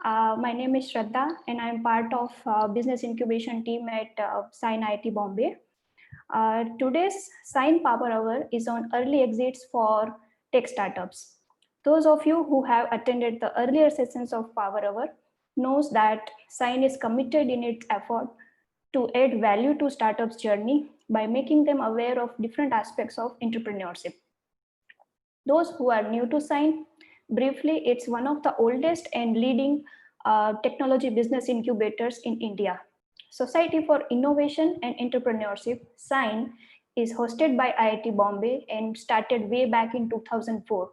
My name is Shraddha, and I'm part of business incubation team at Sign IT Bombay. Today's Sign Power Hour is on early exits for tech startups. Those of you who have attended the earlier sessions of Power Hour knows that Sign is committed in its effort to add value to startups' journey by making them aware of different aspects of entrepreneurship. Those who are new to Sign, briefly, it's one of the oldest and leading technology business incubators in India. Society for Innovation and Entrepreneurship, SIGN, is hosted by IIT Bombay and started way back in 2004.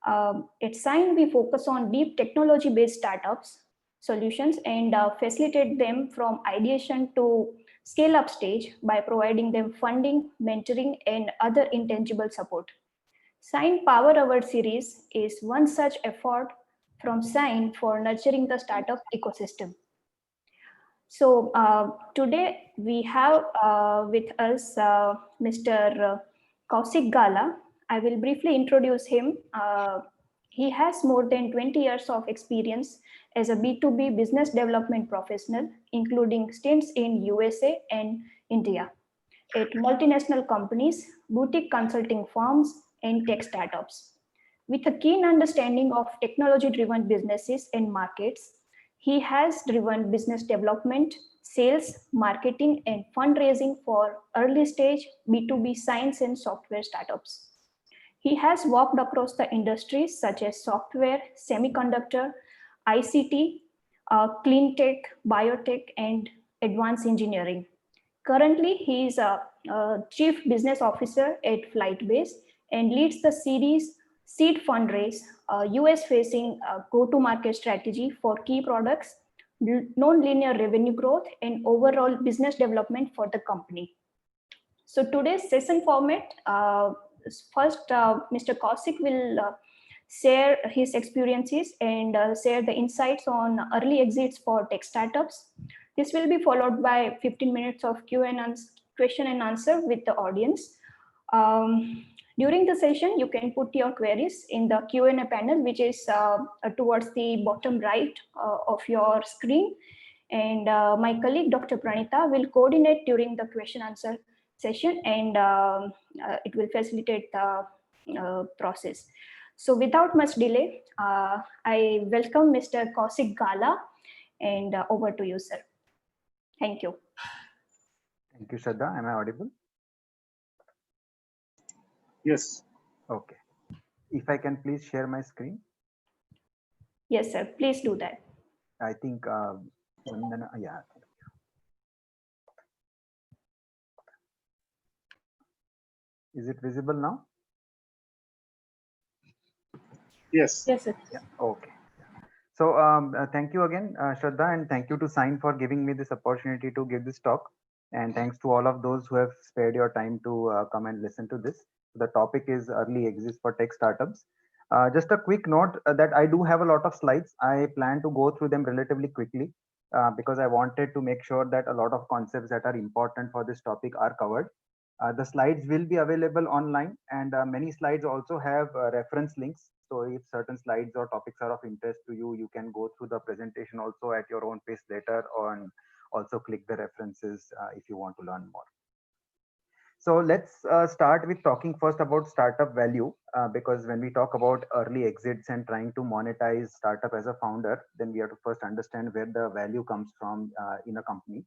At SIGN, we focus on deep technology-based startups, solutions, and facilitate them from ideation to scale-up stage by providing them funding, mentoring, and other intangible support. Sign Power Hour series is one such effort from Sign for nurturing the startup ecosystem. So today we have with us Mr. Kausik Gala. I will briefly introduce him. He has more than 20 years of experience as a B2B business development professional, including stints in USA and India at multinational companies, boutique consulting firms, and tech startups. With a keen understanding of technology-driven businesses and markets, he has driven business development, sales, marketing, and fundraising for early-stage B2B science and software startups. He has walked across the industries such as software, semiconductor, ICT, clean tech, biotech, and advanced engineering. Currently, he is a chief business officer at Flightbase and leads the series seed fundraise, US-facing go-to-market strategy for key products, non-linear revenue growth, and overall business development for the company. So today's session format, first, Mr. Kausik will share his experiences and share the insights on early exits for tech startups. This will be followed by 15 minutes of question and answer with the audience. During the session, you can put your queries in the Q&A panel, which is towards the bottom right of your screen. And my colleague, Dr. Pranita, will coordinate during the question answer session, and it will facilitate the process. So without much delay, I welcome Mr. Kausik Gala, and over to you, sir. Thank you. Thank you, Shraddha. Am I audible? Yes. Okay. If I can please share my screen. Yes, sir. Please do that. I think, yeah. Is it visible now? Yes. Yes, sir. Yeah. Okay. So thank you again, Shraddha, and thank you to Sign for giving me this opportunity to give this talk. And thanks to all of those who have spared your time to come and listen to this. The topic is early exits for tech startups. Just a quick note that I do have a lot of slides. I plan to go through them relatively quickly because I wanted to make sure that a lot of concepts that are important for this topic are covered. The slides will be available online, and many slides also have reference links. So if certain slides or topics are of interest to you, you can go through the presentation also at your own pace later, and also click the references if you want to learn more. So let's start with talking first about startup value, because when we talk about early exits and trying to monetize startup as a founder, then we have to first understand where the value comes from in a company.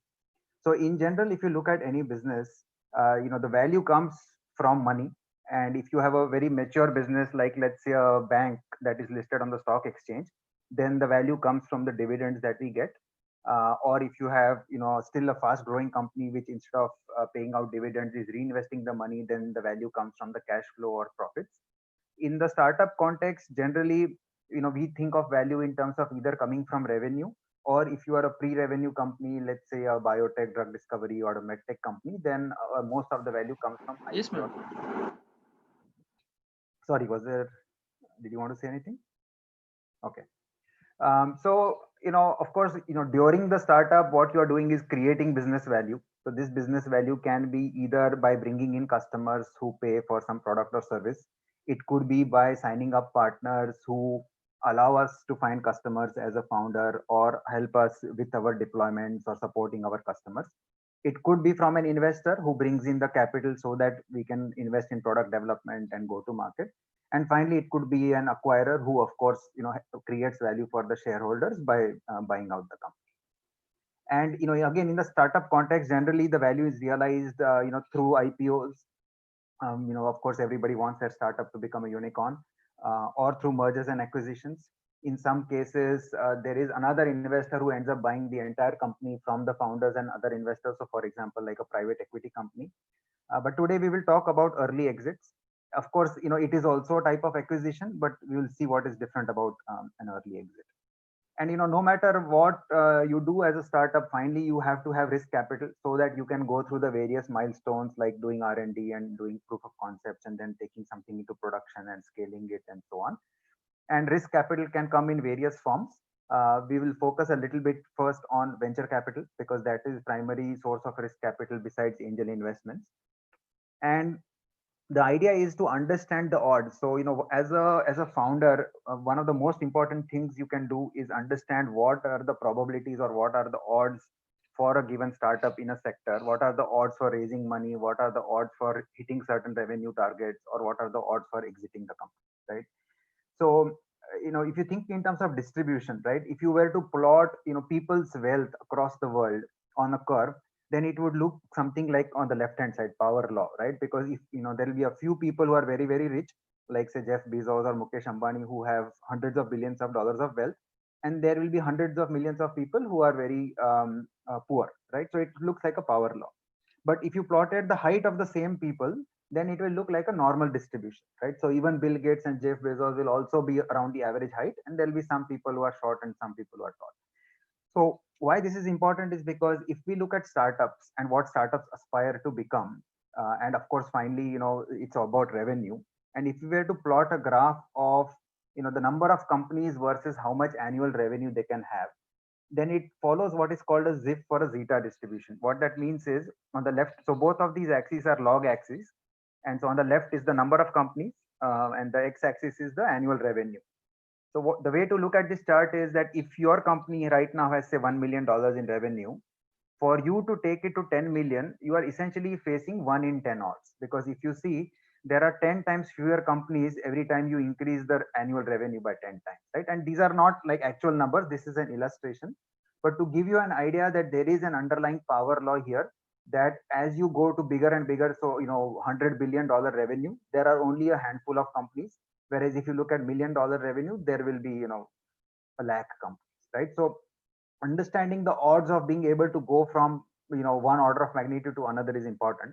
So in general, if you look at any business, the value comes from money. And if you have a very mature business, like let's say a bank that is listed on the stock exchange, then the value comes from the dividends that we get. Or if you have, still a fast growing company, which instead of paying out dividends is reinvesting the money, then the value comes from the cash flow or profits. In the startup context, generally, we think of value in terms of either coming from revenue, or if you are a pre-revenue company, let's say a biotech, drug discovery, or a medtech company, then most of the value comes from. Yes, ma'am. Sorry, did you want to say anything? Okay. So, of course, during the startup, what you are doing is creating business value. So this business value can be either by bringing in customers who pay for some product or service. It could be by signing up partners who allow us to find customers as a founder or help us with our deployments or supporting our customers. It could be from an investor who brings in the capital so that we can invest in product development and go to market. And finally, it could be an acquirer who, of course, creates value for the shareholders by buying out the company. And again, in the startup context, generally the value is realized through IPOs. Of course, everybody wants their startup to become a unicorn, or through mergers and acquisitions. In some cases, there is another investor who ends up buying the entire company from the founders and other investors. So for example, like a private equity company. But today we will talk about early exits. Of course, it is also a type of acquisition, but we will see what is different about an early exit. And no matter what you do as a startup, finally you have to have risk capital so that you can go through the various milestones like doing R&D and doing proof of concepts and then taking something into production and scaling it and so on. And risk capital can come in various forms. We will focus a little bit first on venture capital because that is primary source of risk capital besides angel investments. And the idea is to understand the odds. So as a founder, one of the most important things you can do is understand what are the probabilities or what are the odds for a given startup in a sector. What are the odds for raising money? What are the odds for hitting certain revenue targets, or what are the odds for exiting the company, right? So if you think in terms of distribution, right, if you were to plot people's wealth across the world on a curve, then it would look something like on the left hand side, power law, right? Because if there will be a few people who are very, very rich, like say Jeff Bezos or Mukesh Ambani, who have hundreds of billions of dollars of wealth, and there will be hundreds of millions of people who are very poor, right? So it looks like a power law. But if you plotted the height of the same people, then it will look like a normal distribution, right? So even Bill Gates and Jeff Bezos will also be around the average height, and there'll be some people who are short and some people who are tall. So why this is important is because if we look at startups and what startups aspire to become, and of course, finally, it's about revenue. And if we were to plot a graph of, the number of companies versus how much annual revenue they can have, then it follows what is called a ZIP for a zeta distribution. What that means is on the left, so both of these axes are log axes. And so on the left is the number of companies, and the x-axis is the annual revenue. So the way to look at this chart is that if your company right now has say $1 million in revenue, for you to take it to 10 million, you are essentially facing 1 in 10 odds. Because if you see, there are 10 times fewer companies every time you increase the annual revenue by 10 times, right? And these are not like actual numbers. This is an illustration. But to give you an idea that there is an underlying power law here, that as you go to bigger and bigger, so $100 billion revenue, there are only a handful of companies. Whereas if you look at $1 million revenue, there will be a lakh companies, right? So understanding the odds of being able to go from one order of magnitude to another is important.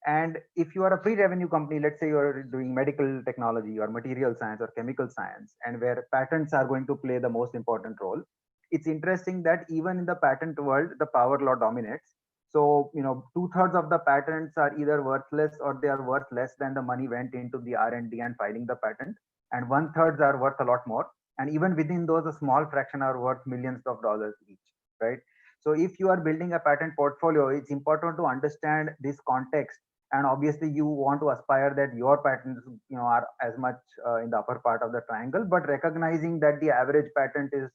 And if you are a pre-revenue company, let's say you're doing medical technology or material science or chemical science, and where patents are going to play the most important role, it's interesting that even in the patent world, the power law dominates. So 2/3 of the patents are either worthless or they are worth less than the money went into the R&D and filing the patent, and 1/3 are worth a lot more. And even within those, a small fraction are worth millions of dollars each, right? So if you are building a patent portfolio, it's important to understand this context. And obviously you want to aspire that your patents are as much in the upper part of the triangle, but recognizing that the average patent is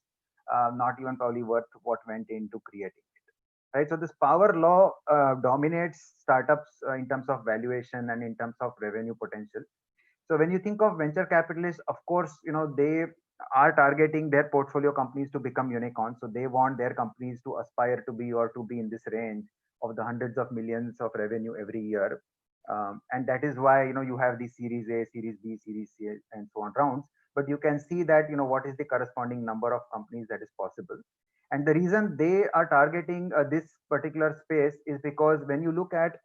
not even probably worth what went into creating it, right? So this power law dominates startups in terms of valuation and in terms of revenue potential. So when you think of venture capitalists, of course, they are targeting their portfolio companies to become unicorns. So they want their companies to aspire to be or to be in this range of the hundreds of millions of revenue every year. And that is why you have the Series A, Series B, Series C, and so on rounds. But you can see that what is the corresponding number of companies that is possible. And the reason they are targeting this particular space is because when you look at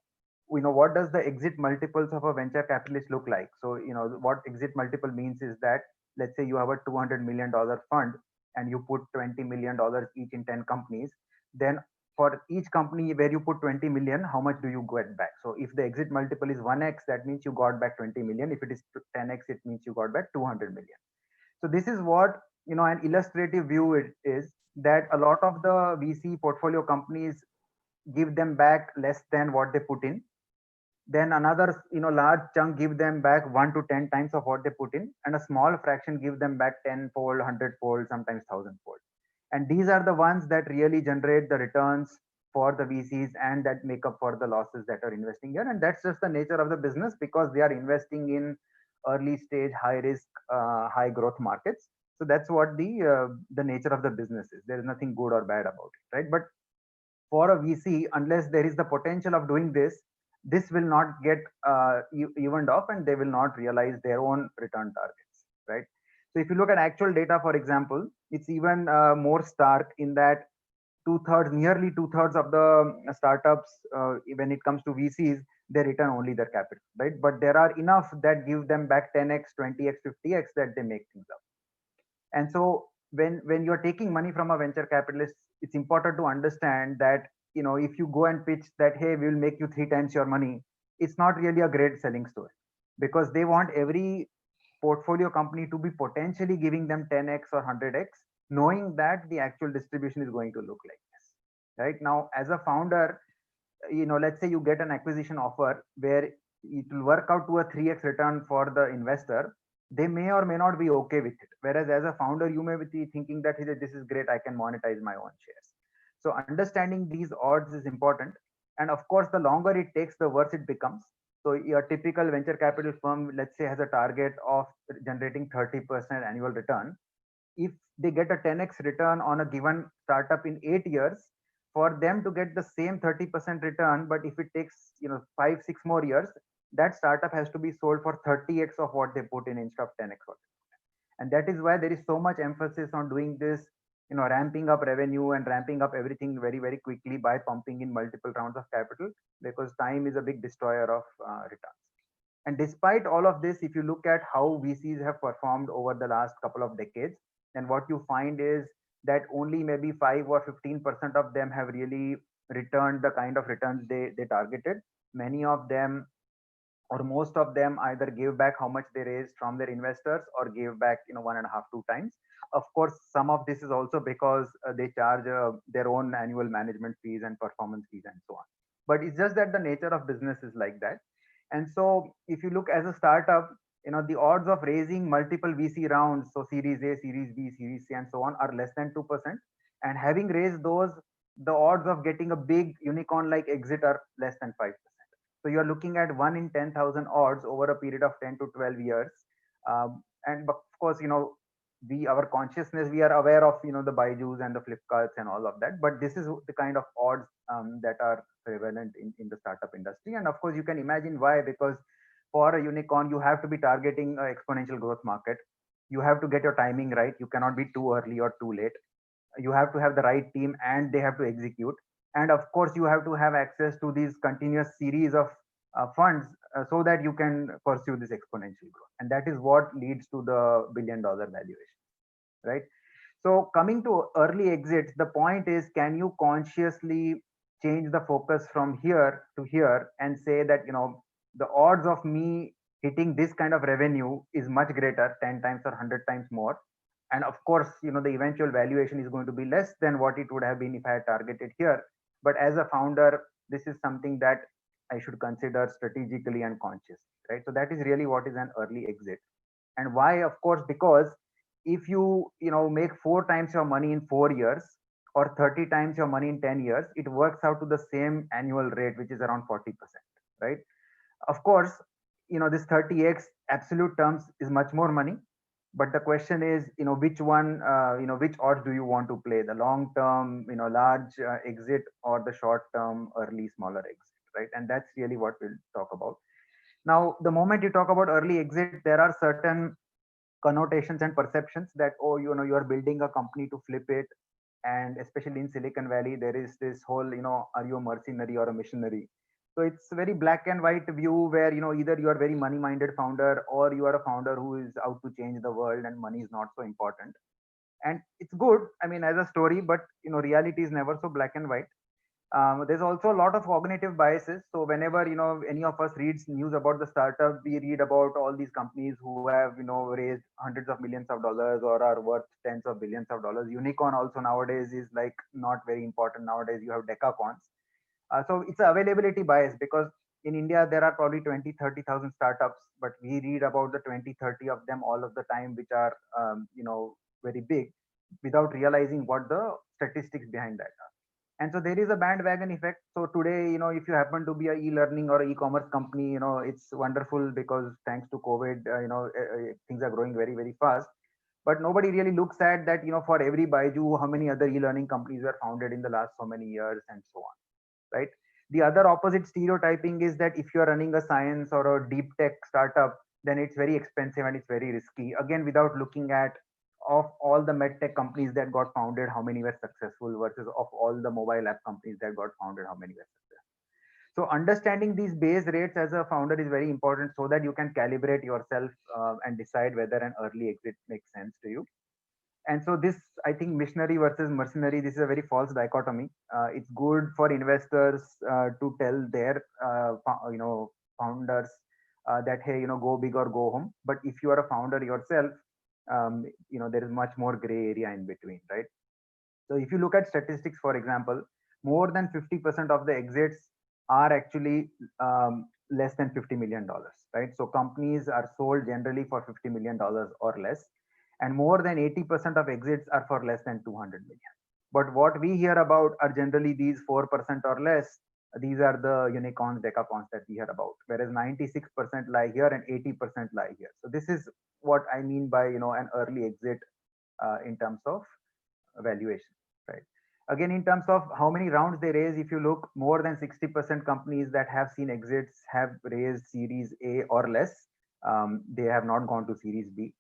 what does the exit multiples of a venture capitalist look like. So what exit multiple means is that let's say you have a $200 million fund and you put $20 million each in 10 companies, then for each company where you put 20 million, how much do you get back? So if the exit multiple is 1x, that means you got back 20 million. If it is 10x, it means you got back 200 million. So this is what an illustrative view it is, that a lot of the VC portfolio companies give them back less than what they put in. then another large chunk give them back 1 to 10 times of what they put in, and a small fraction give them back 10-fold, 100-fold, sometimes 1,000-fold. And these are the ones that really generate the returns for the VCs and that make up for the losses that are investing here. And that's just the nature of the business, because they are investing in early stage, high risk, high growth markets. So that's what the nature of the business is. There is nothing good or bad about it, right? But for a VC, unless there is the potential of doing this, this will not get evened off, and they will not realize their own return targets, right? So if you look at actual data, for example, it's even more stark in that nearly two-thirds of the startups, when it comes to VCs, they return only their capital, right? But there are enough that give them back 10x, 20x, 50x that they make things up. And so when you're taking money from a venture capitalist, it's important to understand that if you go and pitch that, hey, we will make you 3 times your money, it's not really a great selling story, because they want every portfolio company to be potentially giving them 10x or 100x, knowing that the actual distribution is going to look like this. Right now, as a founder, let's say you get an acquisition offer where it will work out to a 3x return for the investor. They may or may not be okay with it, whereas as a founder you may be thinking that, hey, this is great, I can monetize my own shares. So understanding these odds is important, and of course the longer it takes, the worse it becomes. So your typical venture capital firm, let's say, has a target of generating 30% annual return. If they get a 10x return on a given startup in 8 years, for them to get the same 30% return, but if it takes 5-6 more years, that startup has to be sold for 30x of what they put in instead of 10x. And that is why there is so much emphasis on doing this, ramping up revenue and ramping up everything very, very quickly by pumping in multiple rounds of capital, because time is a big destroyer of returns. And despite all of this, if you look at how VCs have performed over the last couple of decades, then what you find is that only maybe 5 or 15% of them have really returned the kind of returns they targeted. Many of them, or most of them, either gave back how much they raised from their investors or gave back 1.5, 2 times. Of course, some of this is also because they charge their own annual management fees and performance fees and so on. But it's just that the nature of business is like that. And so if you look as a startup, the odds of raising multiple VC rounds, so series A, series B, series C and so on, are less than 2%. And having raised those, the odds of getting a big unicorn like exit are less than 5%. So you're looking at 1 in 10,000 odds over a period of 10 to 12 years. And of course, our consciousness, we are aware of, the Baijus and the Flipkarts and all of that. But this is the kind of odds that are prevalent in the startup industry. And of course, you can imagine why, because for a unicorn, you have to be targeting an exponential growth market. You have to get your timing right. You cannot be too early or too late. You have to have the right team and they have to execute. And of course, you have to have access to these continuous series of funds so that you can pursue this exponential growth. And that is what leads to the billion-dollar valuation, right? So coming to early exits, the point is, can you consciously change the focus from here to here and say that, the odds of me hitting this kind of revenue is much greater, 10 times or 100 times more. And of course, the eventual valuation is going to be less than what it would have been if I had targeted here. But as a founder, this is something that I should consider strategically and consciously, right? So that is really what is an early exit. And why? Of course, because if you make 4 times your money in 4 years or 30 times your money in 10 years, it works out to the same annual rate, which is around 40%, right? Of course, this 30x absolute terms is much more money, but the question is, which one, which odds do you want to play, the long term, large exit, or the short term early smaller exit, right? And that's really what we'll talk about. Now, the moment you talk about early exit, there are certain connotations and perceptions that, oh, you are building a company to flip it. And especially in Silicon Valley, there is this whole, are you a mercenary or a missionary? So it's a very black and white view where, either you are very money minded founder, or you are a founder who is out to change the world and money is not so important. And it's good, I mean, as a story, but reality is never so black and white. There's also a lot of cognitive biases. So whenever any of us reads news about the startup, we read about all these companies who have raised hundreds of millions of dollars or are worth tens of billions of dollars. Unicorn also nowadays is like not very important. Nowadays you have decacorns. So it's a availability bias, because in India, there are probably 20, 30,000 startups, but we read about the 20, 30 of them all of the time, which are, very big without realizing what the statistics behind that are. And so there is a bandwagon effect. So today, if you happen to be a e-learning or e-commerce company, it's wonderful because thanks to COVID, things are growing very, very fast. But nobody really looks at that, for every Baiju, how many other e-learning companies were founded in the last so many years and so on, right? The other opposite stereotyping is that if you're running a science or a deep tech startup, then it's very expensive and it's very risky. Again, without looking at of all the medtech companies that got founded, how many were successful versus of all the mobile app companies that got founded, how many were successful. So understanding these base rates as a founder is very important so that you can calibrate yourself and decide whether an early exit makes sense to you. And so this, I think, missionary versus mercenary, this is a very false dichotomy. It's good for investors to tell their founders that, hey, go big or go home. But if you are a founder yourself, there is much more gray area in between, right? So if you look at statistics, for example, more than 50% of the exits are actually less than $50 million, right? So companies are sold generally for $50 million or less, and more than 80% of exits are for less than 200 million. But what we hear about are generally these 4% or less. These are the unicorns, decacorns that we hear about, whereas 96% lie here and 80% lie here. So this is what I mean by an early exit in terms of valuation, right? Again, in terms of how many rounds they raise, if you look, more than 60% companies that have seen exits have raised Series A or less. They have not gone to Series B.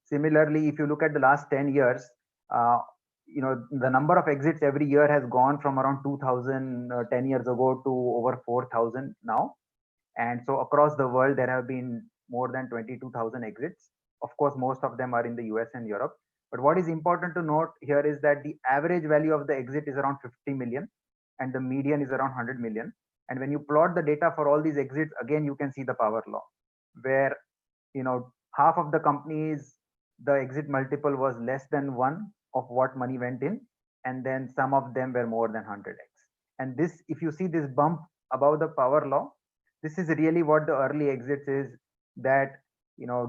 Similarly, if you look at the last 10 years, the number of exits every year has gone from around 2000 10 years ago to over 4,000 now. And so across the world, there have been more than 22,000 exits. Of course, most of them are in the US and Europe. But what is important to note here is that the average value of the exit is around 50 million and the median is around 100 million. And when you plot the data for all these exits, again, you can see the power law where, half of the companies, the exit multiple was less than one of what money went in. And then some of them were more than 100x. And this, if you see this bump above the power law, this is really what the early exits is, that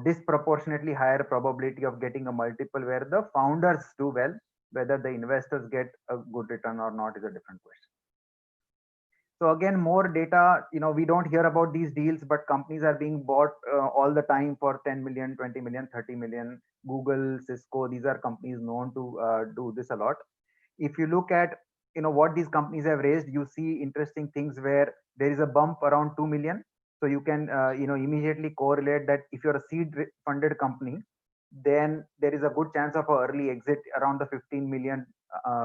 disproportionately higher probability of getting a multiple where the founders do well. Whether the investors get a good return or not is a different question. So again, more data, we don't hear about these deals, but companies are being bought all the time for 10 million, 20 million, 30 million. Google, Cisco, these are companies known to do this a lot. If you look at what these companies have raised, you see interesting things where there is a bump around 2 million. So you can immediately correlate that if you're a seed funded company, then there is a good chance of an early exit around the 15 million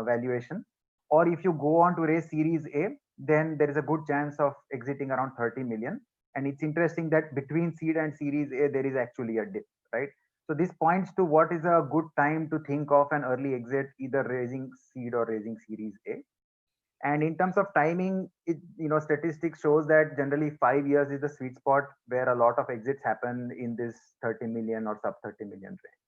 valuation. Or if you go on to raise Series A, then there is a good chance of exiting around 30 million. And it's interesting that between seed and Series A, there is actually a dip, right? So this points to what is a good time to think of an early exit, either raising seed or raising Series A. And in terms of timing, statistics shows that generally 5 years is the sweet spot where a lot of exits happen in this 30 million or sub 30 million range.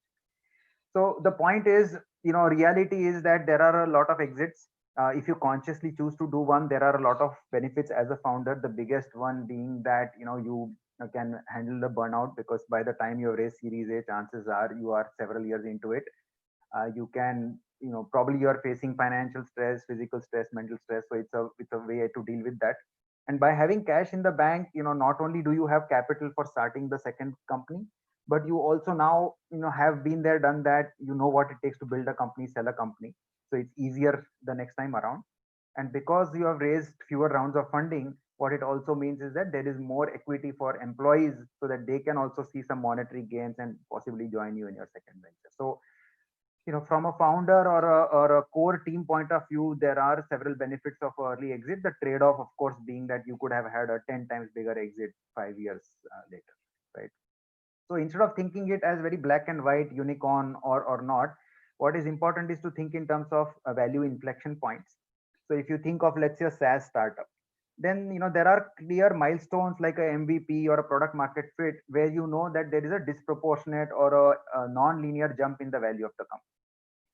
So the point is, reality is that there are a lot of exits. If you consciously choose to do one, there are a lot of benefits as a founder. The biggest one being that you can handle the burnout, because by the time you raise Series A, chances are you are several years into it. You can, probably you are facing financial stress, physical stress, mental stress. So it's a way to deal with that. And by having cash in the bank, not only do you have capital for starting the second company, but you also now have been there, done that. You know what it takes to build a company, sell a company. So it's easier the next time around. And because you have raised fewer rounds of funding, what it also means is that there is more equity for employees so that they can also see some monetary gains and possibly join you in your second venture. So from a founder or a core team point of view, there are several benefits of early exit. The trade-off, of course, being that you could have had a 10 times bigger exit 5 years later, right? So instead of thinking it as very black and white, unicorn or not, what is important is to think in terms of value inflection points. So if you think of, let's say, a SaaS startup, then there are clear milestones like a MVP or a product market fit where you know that there is a disproportionate or a non-linear jump in the value of the company.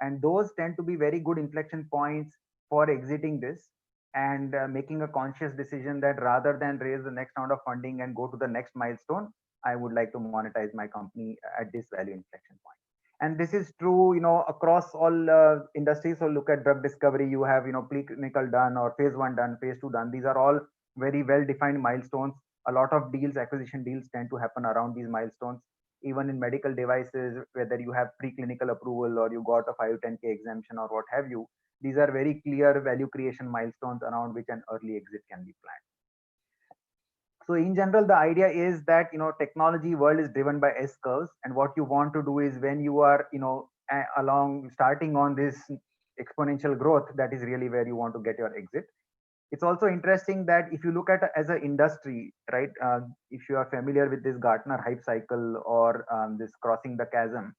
And those tend to be very good inflection points for exiting this. and making a conscious decision that rather than raise the next round of funding and go to the next milestone, I would like to monetize my company at this value inflection point. And this is true, across all industries. So look at drug discovery, you have, preclinical done or phase 1 done, phase 2 done. These are all very well defined milestones. A lot of deals, acquisition deals, tend to happen around these milestones. Even in medical devices, whether you have preclinical approval or you got a 510k exemption or what have you, these are very clear value creation milestones around which an early exit can be planned. So in general, the idea is that, technology world is driven by S curves, and what you want to do is when you are, along starting on this exponential growth, that is really where you want to get your exit. It's also interesting that if you look at as an industry, right, if you are familiar with this Gartner hype cycle or this crossing the chasm,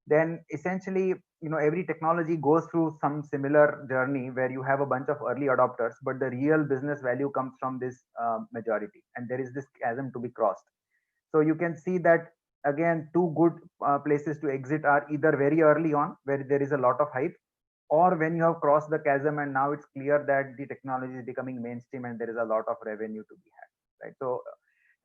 then essentially, every technology goes through some similar journey where you have a bunch of early adopters, but the real business value comes from this majority, and there is this chasm to be crossed. So you can see that again, two good places to exit are either very early on where there is a lot of hype, or when you have crossed the chasm and now it's clear that the technology is becoming mainstream and there is a lot of revenue to be had, right? So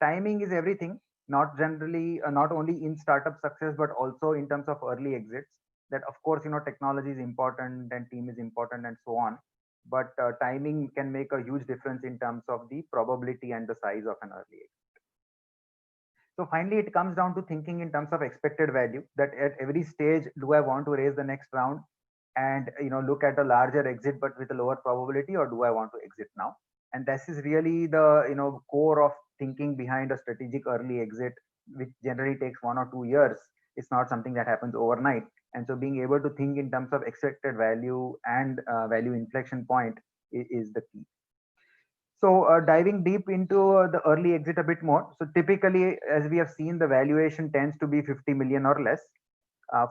timing is everything, not generally, not only in startup success, but also in terms of early exits. That of course, technology is important and team is important and so on, but timing can make a huge difference in terms of the probability and the size of an early exit. So finally, it comes down to thinking in terms of expected value, that at every stage, do I want to raise the next round and look at a larger exit but with a lower probability, or do I want to exit now? And this is really the core of thinking behind a strategic early exit, which generally takes 1 or 2 years. It's not something that happens overnight. And so being able to think in terms of expected value and value inflection point is the key. So diving deep into the early exit a bit more. So typically, as we have seen, the valuation tends to be 50 million or less.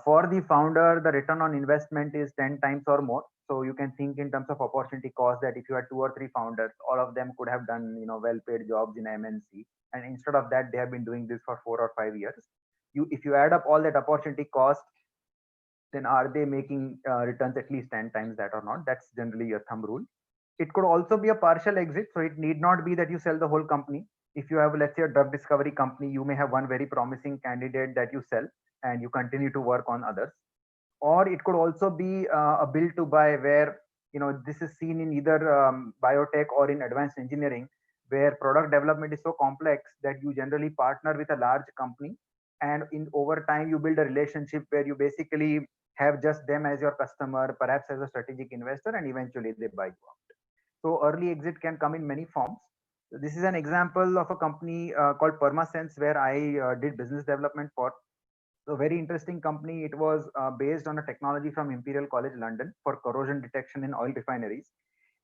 For the founder, the return on investment is 10 times or more. So you can think in terms of opportunity cost, that if you had 2 or 3 founders, all of them could have done well-paid jobs in MNC, and instead of that, they have been doing this for 4 or 5 years. If you add up all that opportunity cost, then are they making returns at least 10 times that or not? That's generally a thumb rule. It could also be a partial exit. So it need not be that you sell the whole company. If you have, let's say, a drug discovery company, you may have one very promising candidate that you sell and you continue to work on others. Or it could also be a build to buy, where this is seen in either biotech or in advanced engineering, where product development is so complex that you generally partner with a large company, and in over time you build a relationship where you basically have just them as your customer, perhaps as a strategic investor, and eventually they buy you out. So early exit can come in many forms. This is an example of a company called Permasense, where I did business development for. So very interesting company. It was based on a technology from Imperial College London for corrosion detection in oil refineries.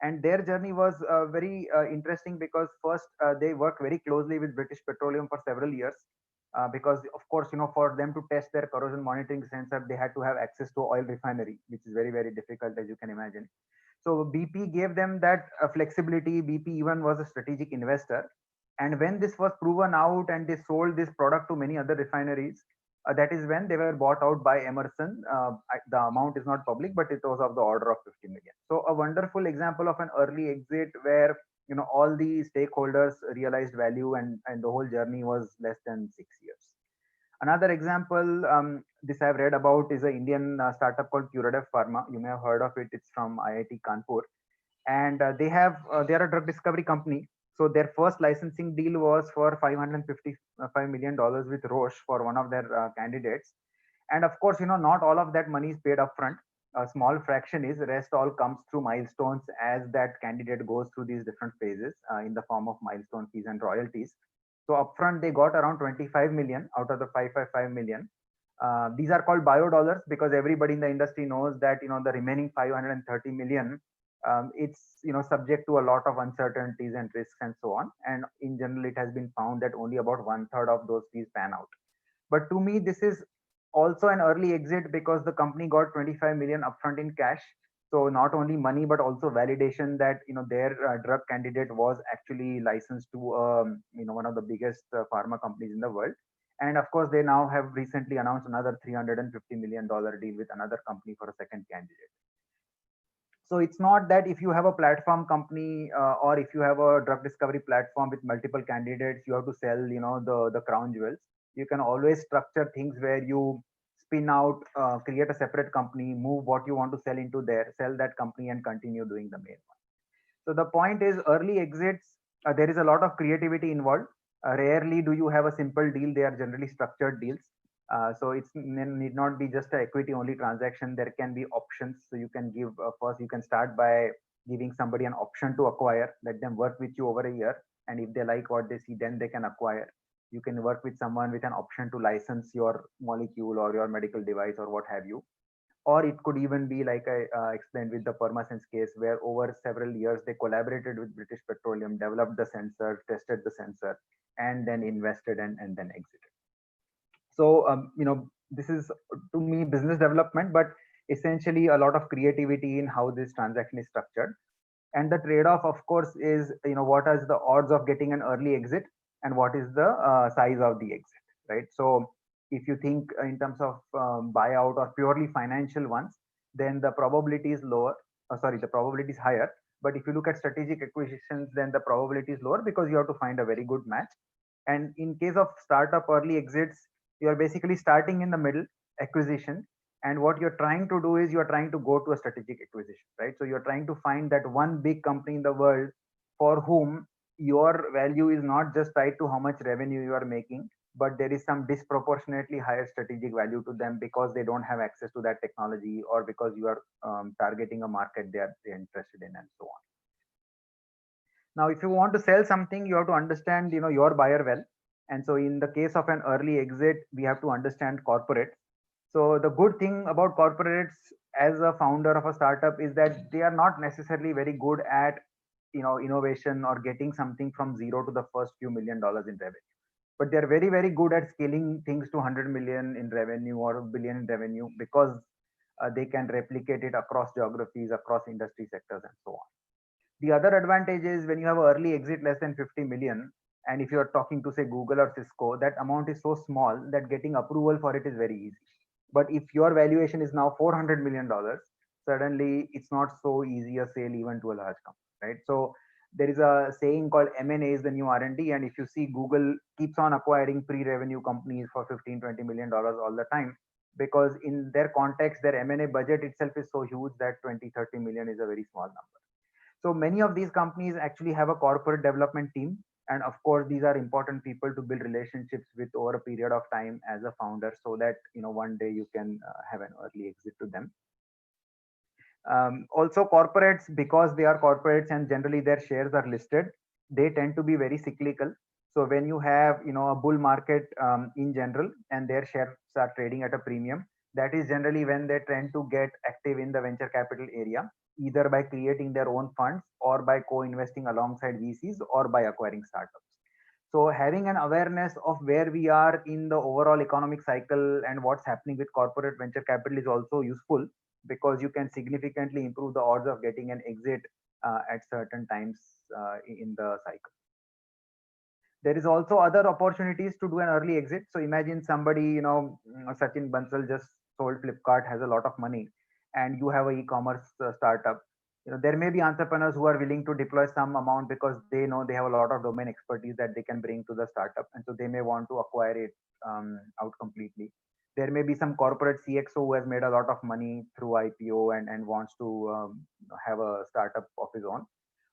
And their journey was very interesting, because first they worked very closely with British Petroleum for several years. Because of course, for them to test their corrosion monitoring sensor, they had to have access to oil refinery, which is very, very difficult, as you can imagine. So BP gave them that flexibility. BP even was a strategic investor. And when this was proven out and they sold this product to many other refineries, that is when they were bought out by Emerson. The amount is not public, but it was of the order of 50 million. So a wonderful example of an early exit where all the stakeholders realized value, and the whole journey was less than 6 years. Another example, this I've read about, is an Indian startup called Curadev Pharma. You may have heard of it. It's from IIT Kanpur, and they are a drug discovery company. So their first licensing deal was for $555 million with Roche for one of their candidates. And of course, not all of that money is paid upfront. A small fraction is. The rest all comes through milestones as that candidate goes through these different phases in the form of milestone fees and royalties. So upfront, they got around 25 million out of the 555 million. These are called bio dollars, because everybody in the industry knows that the remaining 530 million, it's subject to a lot of uncertainties and risks and so on. And in general, it has been found that only about 1/3 of those fees pan out. But to me, this is also an early exit, because the company got 25 million upfront in cash. So not only money, but also validation that their drug candidate was actually licensed to one of the biggest pharma companies in the world. And of course, they now have recently announced another $350 million deal with another company for a second candidate. So it's not that if you have a platform company or if you have a drug discovery platform with multiple candidates, you have to sell, the crown jewels. You can always structure things where you spin out, create a separate company, move what you want to sell into there, sell that company, and continue doing the main one. So the point is, early exits, there is a lot of creativity involved. Rarely do you have a simple deal; they are generally structured deals. So it's need not be just a equity only transaction. There can be options. So you can give first. You can start by giving somebody an option to acquire. Let them work with you over a year, and if they like what they see, then they can acquire. You can work with someone with an option to license your molecule or your medical device or what have you. Or it could even be like I explained with the Permasense case, where over several years they collaborated with British Petroleum, developed the sensor, tested the sensor, and then invested and then exited. So this is to me business development, but essentially a lot of creativity in how this transaction is structured. And the trade-off, of course, is what is the odds of getting an early exit and what is the size of the exit, right? So if you think in terms of buyout or purely financial ones, then the probability is lower. Sorry, the probability is higher. But if you look at strategic acquisitions, then the probability is lower because you have to find a very good match. And in case of startup early exits, you are basically starting in the middle, acquisition, and what you're trying to do is you're trying to go to a strategic acquisition, right? So you're trying to find that one big company in the world for whom your value is not just tied to how much revenue you are making, but there is some disproportionately higher strategic value to them because they don't have access to that technology, or because you are targeting a market they're interested in, and so on. Now, if you want to sell something, you have to understand, your buyer well. And so in the case of an early exit, we have to understand corporate. So the good thing about corporates as a founder of a startup is that they are not necessarily very good at, innovation or getting something from zero to the first few $1 million in revenue. But they're very, very good at scaling things to 100 million in revenue or $1 billion in revenue, because they can replicate it across geographies, across industry sectors, and so on. The other advantage is when you have an early exit less than 50 million, and if you're talking to say Google or Cisco, that amount is so small that getting approval for it is very easy. But if your valuation is now $400 million, suddenly it's not so easy a sale even to a large company, right? So there is a saying called M&A is the new R&D. And if you see, Google keeps on acquiring pre-revenue companies for $15-20 million all the time, because in their context, their M&A budget itself is so huge that 20-30 million is a very small number. So many of these companies actually have a corporate development team. And of course, these are important people to build relationships with over a period of time as a founder, so that one day you can have an early exit to them. Also, corporates, because they are corporates and generally their shares are listed, they tend to be very cyclical. So when you have a bull market in general and their shares are trading at a premium, that is generally when they tend to get active in the venture capital area, either by creating their own funds or by co-investing alongside VCs or by acquiring startups. So having an awareness of where we are in the overall economic cycle and what's happening with corporate venture capital is also useful, because you can significantly improve the odds of getting an exit at certain times in the cycle. There is also other opportunities to do an early exit. So imagine somebody, Sachin Bansal just sold Flipkart, has a lot of money, and you have an e-commerce startup. There may be entrepreneurs who are willing to deploy some amount because they know they have a lot of domain expertise that they can bring to the startup, and so they may want to acquire it out completely. There may be some corporate CXO who has made a lot of money through IPO and wants to have a startup of his own.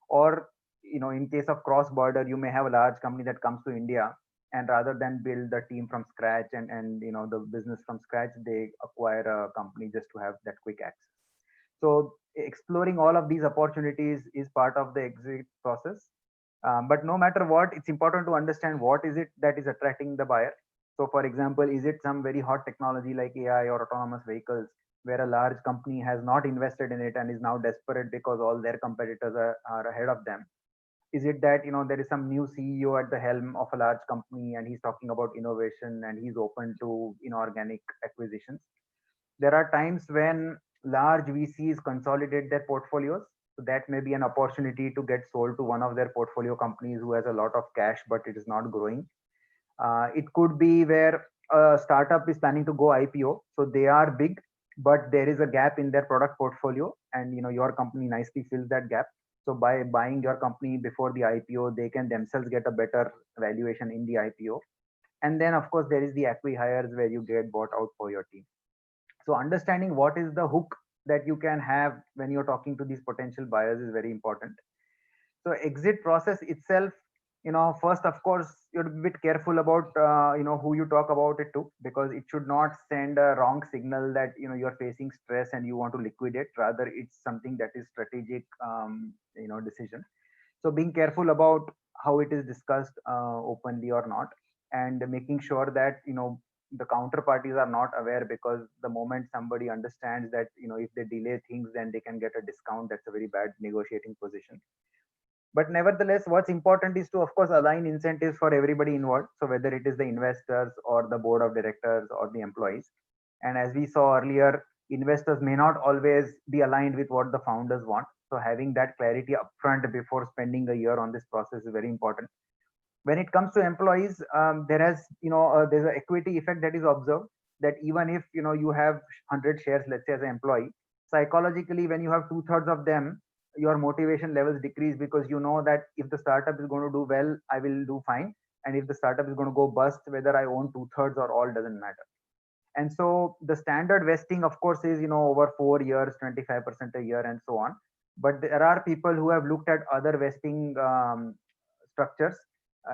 Or in case of cross border, you may have a large company that comes to India, and rather than build the team from scratch and the business from scratch, they acquire a company just to have that quick access. So exploring all of these opportunities is part of the exit process. But no matter what, it's important to understand what is it that is attracting the buyer. So for example, is it some very hot technology like AI or autonomous vehicles, where a large company has not invested in it and is now desperate because all their competitors are ahead of them? Is it that there is some new CEO at the helm of a large company and he's talking about innovation and he's open to inorganic acquisitions? There are times when large VCs consolidate their portfolios. So that may be an opportunity to get sold to one of their portfolio companies who has a lot of cash, but it is not growing. It could be where a startup is planning to go IPO. So they are big but there is a gap in their product portfolio, and your company nicely fills that gap. So by buying your company before the IPO, they can themselves get a better valuation in the IPO. And then of course there is the acqui-hires where you get bought out for your team. So understanding what is the hook that you can have when you're talking to these potential buyers is very important. So exit process itself, first of course you're a bit careful about who you talk about it to, because it should not send a wrong signal that you're facing stress and you want to liquidate. Rather it's something that is strategic decision. So being careful about how it is discussed openly or not, and making sure that the counterparties are not aware, because the moment somebody understands that if they delay things then they can get a discount, that's a very bad negotiating position. But nevertheless, what's important is to of course align incentives for everybody involved, so whether it is the investors or the board of directors or the employees. And as we saw earlier, investors may not always be aligned with what the founders want, so having that clarity upfront before spending a year on this process is very important. When it comes to employees, there's an equity effect that is observed, that even if you have 100 shares, let's say, as an employee, psychologically when you have two-thirds of them, your motivation levels decrease, because you know that if the startup is going to do well, I will do fine, and if the startup is going to go bust, whether I own two-thirds or all doesn't matter. And so the standard vesting of course is over 4 years, 25% a year and so on. But there are people who have looked at other vesting structures,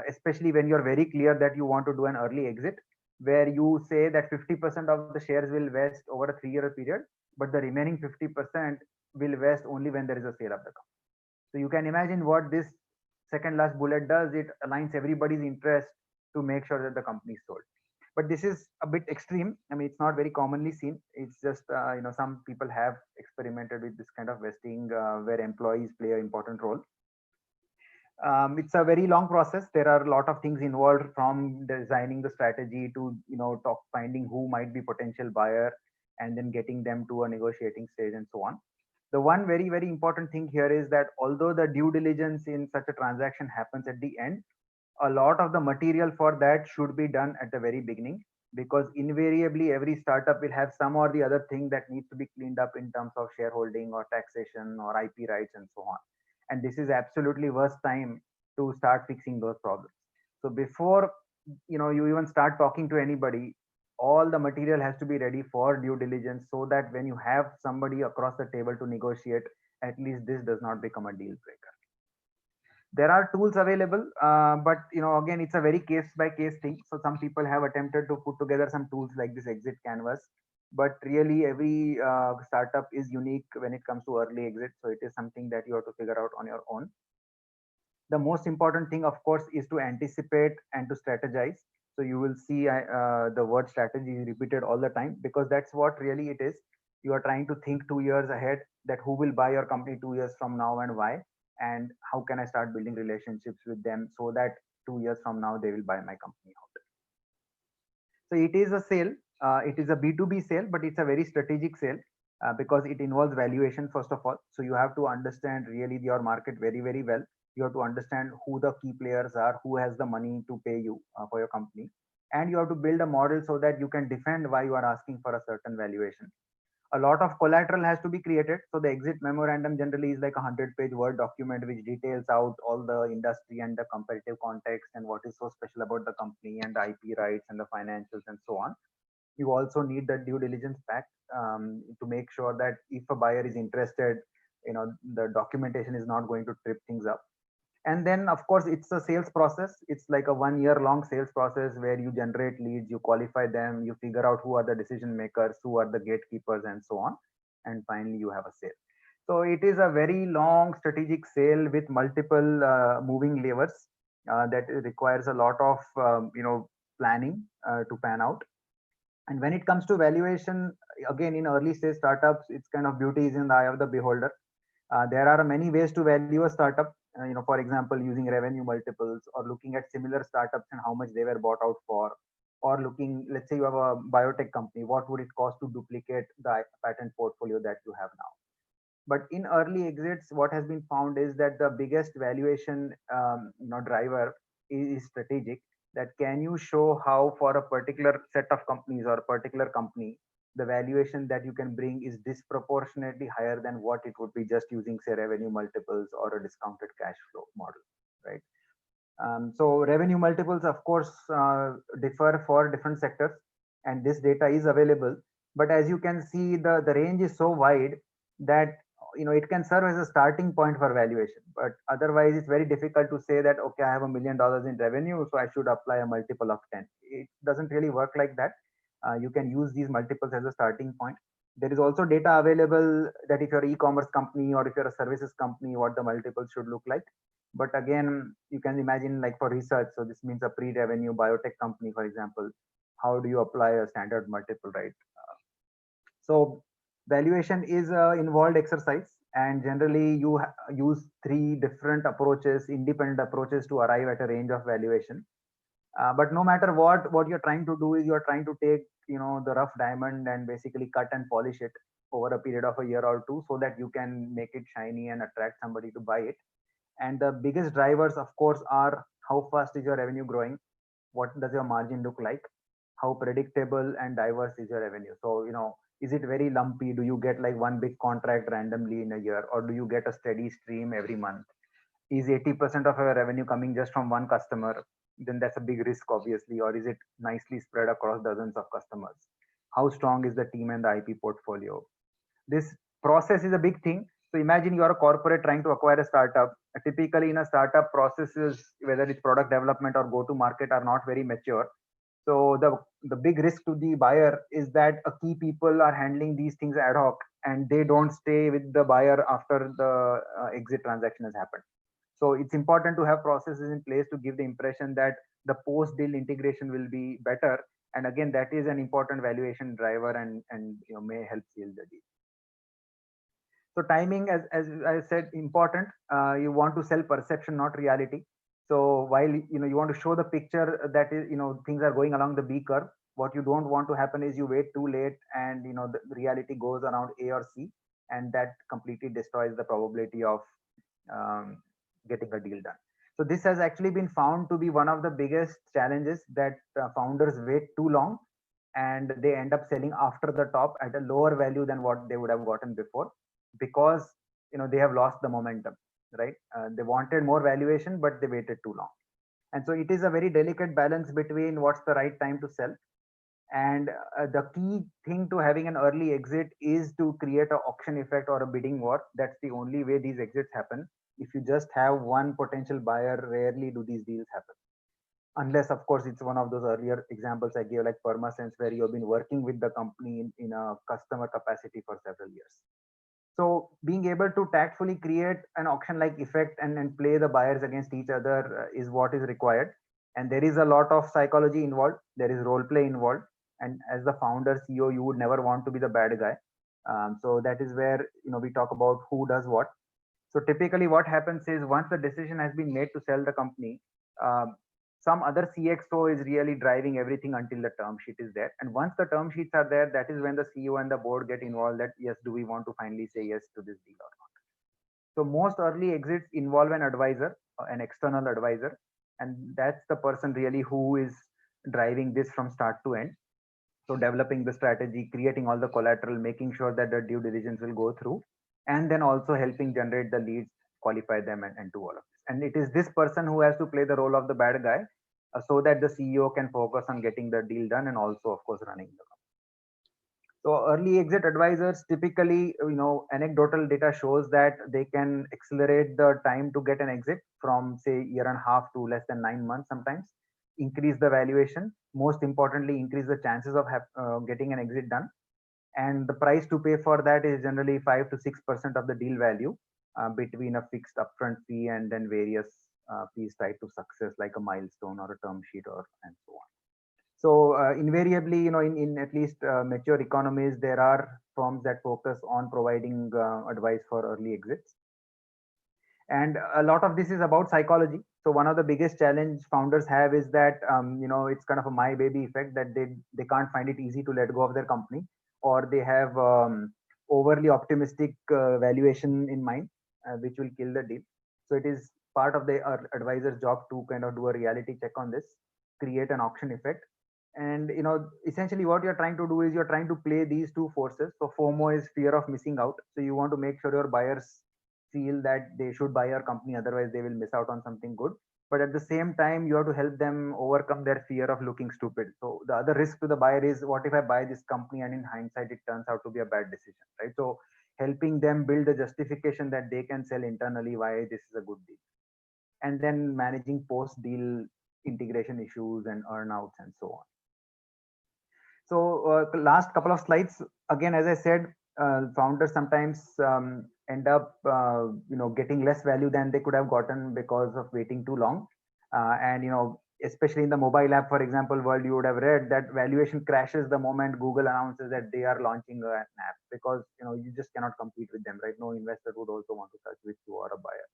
especially when you're very clear that you want to do an early exit, where you say that 50% of the shares will vest over a 3-year period, but the remaining 50% will vest only when there is a sale of the company. So you can imagine what this second last bullet does. It aligns everybody's interest to make sure that the company is sold. But this is a bit extreme. I mean, it's not very commonly seen. It's just some people have experimented with this kind of vesting where employees play an important role. It's a very long process. There are a lot of things involved, from designing the strategy to finding who might be potential buyer, and then getting them to a negotiating stage and so on. The one very, very important thing here is that although the due diligence in such a transaction happens at the end, a lot of the material for that should be done at the very beginning, because invariably every startup will have some or the other thing that needs to be cleaned up in terms of shareholding or taxation or IP rights and so on. And this is absolutely worst time to start fixing those problems. So before you even start talking to anybody, all the material has to be ready for due diligence, so that when you have somebody across the table to negotiate, at least this does not become a deal breaker. There are tools available, but again, it's a very case by case thing. So some people have attempted to put together some tools like this exit canvas, but really every startup is unique when it comes to early exit. So it is something that you have to figure out on your own. The most important thing of course is to anticipate and to strategize. So you will see the word strategy is repeated all the time, because that's what really it is. You are trying to think 2 years ahead, that who will buy your company 2 years from now and why, and how can I start building relationships with them so that 2 years from now they will buy my company out. So it is a sale. It is a B2B sale, but it's a very strategic sale, because it involves valuation first of all. So you have to understand really your market very, very well. You have to understand who the key players are, who has the money to pay you for your company, and you have to build a model so that you can defend why you are asking for a certain valuation. A lot of collateral has to be created. So the exit memorandum generally is like a 100-page Word document which details out all the industry and the competitive context and what is so special about the company and the IP rights and the financials and so on. You also need the due diligence pack to make sure that if a buyer is interested, the documentation is not going to trip things up. And then of course it's a sales process. It's like a 1-year long sales process where you generate leads, you qualify them, you figure out who are the decision makers, who are the gatekeepers and so on, and finally you have a sale. So it is a very long strategic sale with multiple moving levers that requires a lot of planning to pan out. And when it comes to valuation, again, in early stage startups, it's kind of beauty is in the eye of the beholder. There are many ways to value a startup. For example, using revenue multiples, or looking at similar startups and how much they were bought out for, or looking, let's say you have a biotech company, what would it cost to duplicate the patent portfolio that you have now? But in early exits, what has been found is that the biggest valuation driver is strategic. That can you show how for a particular set of companies or a particular company, the valuation that you can bring is disproportionately higher than what it would be just using, say, revenue multiples or a discounted cash flow model, right? So revenue multiples, of course, differ for different sectors, and this data is available. But as you can see, the range is so wide that it can serve as a starting point for valuation. But otherwise, it's very difficult to say that, okay, I have $1 million in revenue, so I should apply a multiple of 10. It doesn't really work like that. You can use these multiples as a starting point. There is also data available that if you're an e-commerce company or if you're a services company, what the multiples should look like. But again, you can imagine, like for research, so this means a pre-revenue biotech company, for example, how do you apply a standard multiple, right? So valuation is an involved exercise, and generally you use three different approaches, independent approaches, to arrive at a range of valuation. But no matter what you're trying to do is you're trying to take the rough diamond and basically cut and polish it over a period of a year or two, so that you can make it shiny and attract somebody to buy it. And the biggest drivers, of course, are how fast is your revenue growing, what does your margin look like, how predictable and diverse is your revenue. So is it very lumpy? Do you get like one big contract randomly in a year, or do you get a steady stream every month? Is 80% of your revenue coming just from one customer? Then that's a big risk, obviously. Or is it nicely spread across dozens of customers? How strong is the team and the IP portfolio? This process is a big thing. So imagine you are a corporate trying to acquire a startup. Typically in a startup, processes, whether it's product development or go to market, are not very mature. So the big risk to the buyer is that a key people are handling these things ad hoc, and they don't stay with the buyer after the exit transaction has happened. So it's important to have processes in place to give the impression that the post deal integration will be better. And again, that is an important valuation driver, and may help seal the deal. So timing, as I said, important. You want to sell perception, not reality. So while you want to show the picture that is things are going along the B curve, what you don't want to happen is you wait too late and the reality goes around A or C, and that completely destroys the probability of getting a deal done. So this has actually been found to be one of the biggest challenges, that founders wait too long and they end up selling after the top at a lower value than what they would have gotten before, because they have lost the momentum, right? They wanted more valuation, but they waited too long. And so it is a very delicate balance between what's the right time to sell. And the key thing to having an early exit is to create an auction effect or a bidding war. That's the only way these exits happen. If you just have one potential buyer, rarely do these deals happen, unless of course it's one of those earlier examples I gave, like PermaSense, where you've been working with the company in a customer capacity for several years. So being able to tactfully create an auction like effect and play the buyers against each other is what is required. And there is a lot of psychology involved, there is role play involved, and as the founder CEO, you would never want to be the bad guy. So that is where we talk about who does what. So typically what happens is, once the decision has been made to sell the company, some other CXO is really driving everything until the term sheet is there. And once the term sheets are there, that is when the CEO and the board get involved, that yes, do we want to finally say yes to this deal or not? So most early exits involve an advisor, an external advisor, and that's the person really who is driving this from start to end. So developing the strategy, creating all the collateral, making sure that the due diligence will go through, and then also helping generate the leads, qualify them, and do all of this. And it is this person who has to play the role of the bad guy, so that the CEO can focus on getting the deal done and also, of course, running the company. So early exit advisors typically, anecdotal data shows that they can accelerate the time to get an exit from, say, year and a half to less than 9 months sometimes, increase the valuation, most importantly, increase the chances of getting an exit done. And the price to pay for that is generally 5 to 6% of the deal value, between a fixed upfront fee and then various fees tied to success, like a milestone or a term sheet and so on. So invariably, in at least mature economies, there are firms that focus on providing advice for early exits. And a lot of this is about psychology. So one of the biggest challenge founders have is that it's kind of a my baby effect, that they can't find it easy to let go of their company, or they have overly optimistic valuation in mind, which will kill the deal. So it is part of the advisor's job to kind of do a reality check on this, create an auction effect, And essentially what you're trying to do is you're trying to play these two forces. So FOMO is fear of missing out. So you want to make sure your buyers feel that they should buy your company, otherwise they will miss out on something good. But at the same time, you have to help them overcome their fear of looking stupid. So the other risk to the buyer is, what if I buy this company and in hindsight it turns out to be a bad decision, right? So helping them build a justification that they can sell internally why this is a good deal, and then managing post deal integration issues and earnouts and so on. So last couple of slides, again, as I said, founders sometimes end up getting less value than they could have gotten because of waiting too long. And especially in the mobile app, for example, world, you would have read that valuation crashes the moment Google announces that they are launching an app, because you just cannot compete with them, right? No investor would also want to touch with you or a buyer.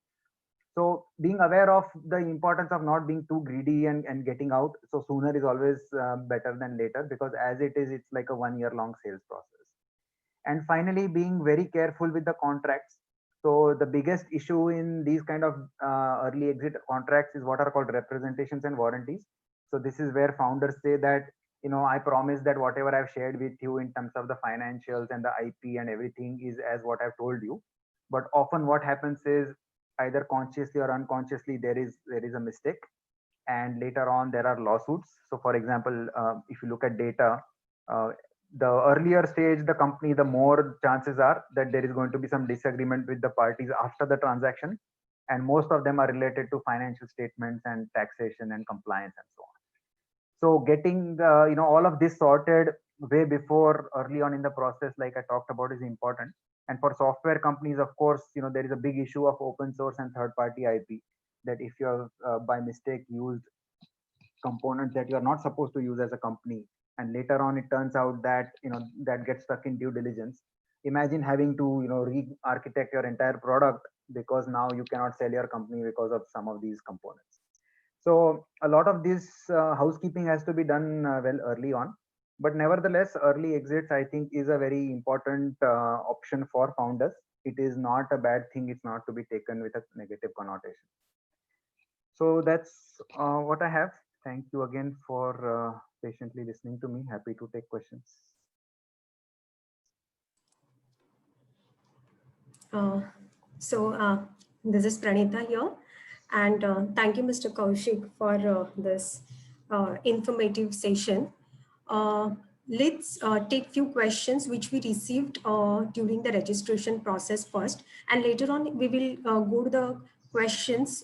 So being aware of the importance of not being too greedy and getting out. So sooner is always better than later, because as it is, it's like a 1 year long sales process. And finally, being very careful with the contracts. So the biggest issue in these kind of early exit contracts is what are called representations and warranties. So this is where founders say that, I promise that whatever I've shared with you in terms of the financials and the IP and everything is as what I've told you. But often what happens is, either consciously or unconsciously, there is a mistake, and later on there are lawsuits. So for example, if you look at data, uh, the earlier stage the company, the more chances are that there is going to be some disagreement with the parties after the transaction, and most of them are related to financial statements and taxation and compliance and so on. So getting all of this sorted way before, early on in the process, like I talked about, is important. And for software companies, of course, there is a big issue of open source and third party IP, that if you have by mistake used components that you are not supposed to use as a company, and later on it turns out that that gets stuck in due diligence. Imagine having to re-architect your entire product because now you cannot sell your company because of some of these components. So a lot of this housekeeping has to be done well early on. But nevertheless, early exits, I think, is a very important option for founders. It is not a bad thing. It's not to be taken with a negative connotation. So that's what I have. Thank you again for patiently listening to me. Happy to take questions. This is Pranita here, and thank you, Mr. Kaushik, for this informative session. Let's take few questions which we received during the registration process first, and later on we will go to the questions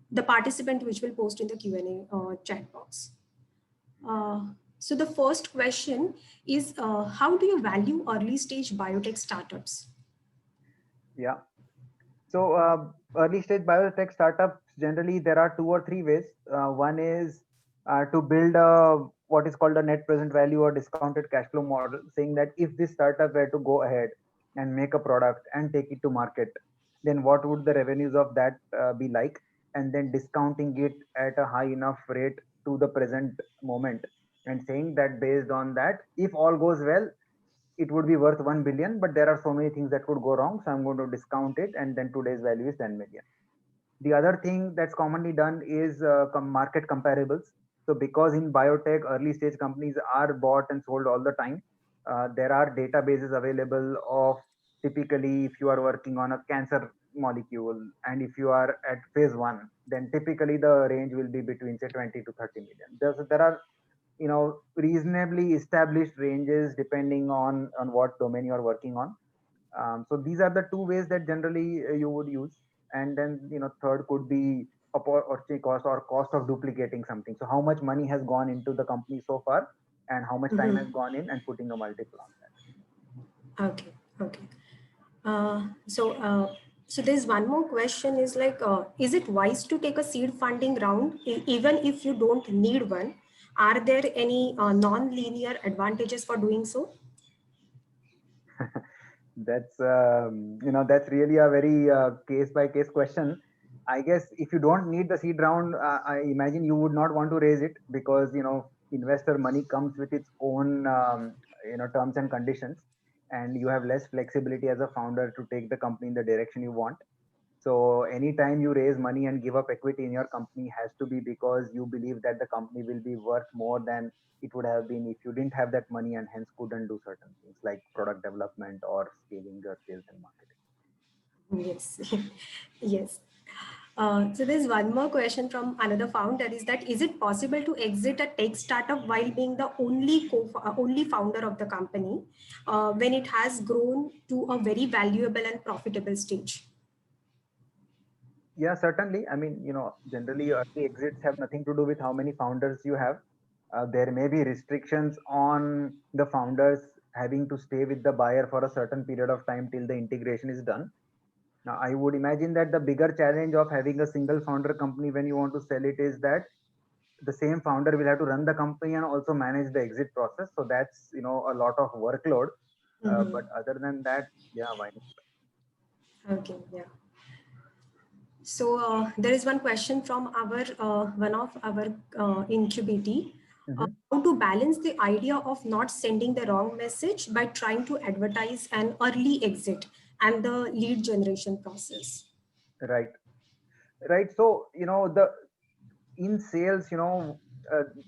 the participant which will post in the Q&A chat box. So the first question is, how do you value early stage biotech startups? Yeah. So early stage biotech startups, generally there are 2 or 3 ways. One is to build what is called a net present value or discounted cash flow model, saying that if this startup were to go ahead and make a product and take it to market, then what would the revenues of that be like, and then discounting it at a high enough rate to the present moment, and saying that based on that, if all goes well, it would be worth 1 billion, but there are so many things that could go wrong, so I'm going to discount it, and then today's value is 10 million. The other thing that's commonly done is market comparables. So because in biotech, early stage companies are bought and sold all the time, there are databases available of, typically, if you are working on a cancer molecule and if you are at phase 1, then typically the range will be between, say, 20 to 30 million. There are reasonably established ranges depending on what domain you are working on. So these are the 2 ways that generally you would use. And then third could be opportunity cost or cost of duplicating something. So how much money has gone into the company so far, and how much time has gone in, and putting a multiple on that. Okay, okay. So there's one more question is like, is it wise to take a seed funding round even if you don't need one? Are there any non-linear advantages for doing so? That's really a very case by case question. I guess if you don't need the seed round, I imagine you would not want to raise it, because investor money comes with its own terms and conditions, and you have less flexibility as a founder to take the company in the direction you want. So anytime you raise money and give up equity in your company has to be because you believe that the company will be worth more than it would have been if you didn't have that money and hence couldn't do certain things like product development or scaling your sales and marketing. Yes, yes. So there's one more question from another founder is that, is it possible to exit a tech startup while being the only founder of the company when it has grown to a very valuable and profitable stage? Yeah, certainly. I mean, generally early exits have nothing to do with how many founders you have. There may be restrictions on the founders having to stay with the buyer for a certain period of time till the integration is done. Now, I would imagine that the bigger challenge of having a single founder company when you want to sell it is that the same founder will have to run the company and also manage the exit process. So that's, a lot of workload. But other than that, yeah, why not? Okay, yeah. So there is one question from our one of our incubatee. How to balance the idea of not sending the wrong message by trying to advertise an early exit and the lead generation process. Right. Right. So, the in sales,